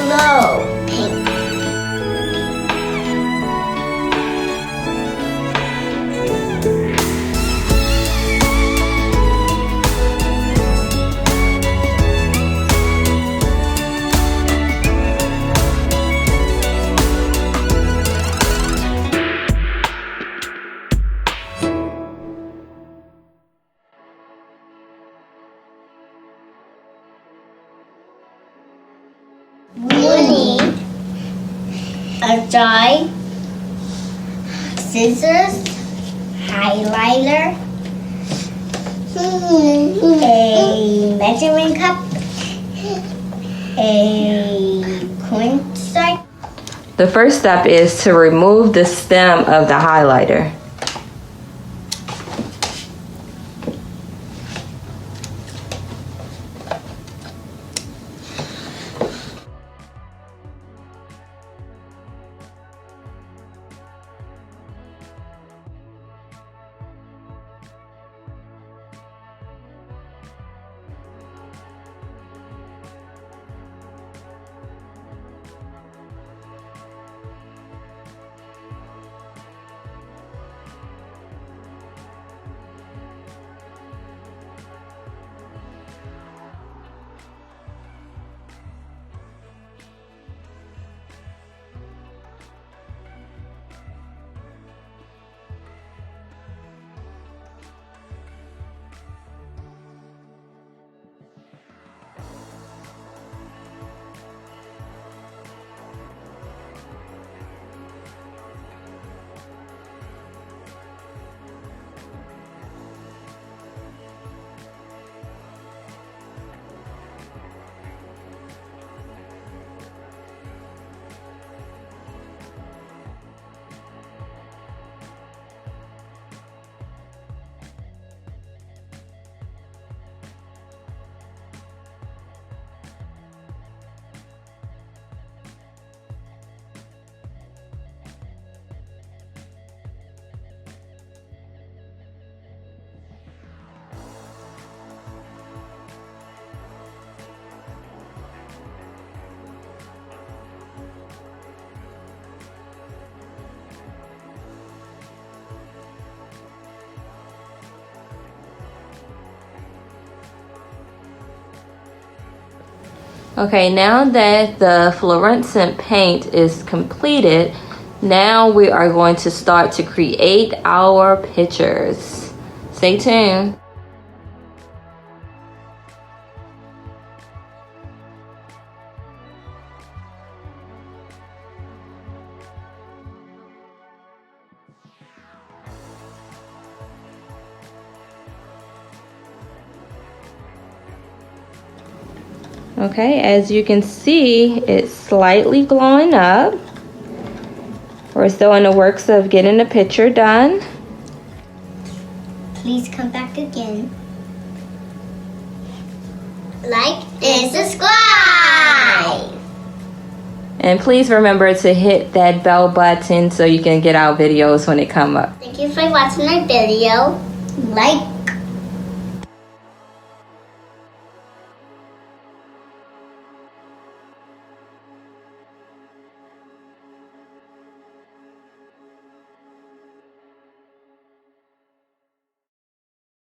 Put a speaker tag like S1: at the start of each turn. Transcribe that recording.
S1: slow paint. We need a dye, scissors, highlighter, a measuring cup, a cornstarch.
S2: The first step is to remove the stem of the highlighter. Okay, now that the fluorescent paint is completed, now we are going to start to create our pictures. Stay tuned. Okay, as you can see, it's slightly glowing up. We're still in the works of getting the picture done.
S1: Please come back again. Like and subscribe.
S2: And please remember to hit that bell button so you can get our videos when they come up.
S1: Thank you for watching our video. Like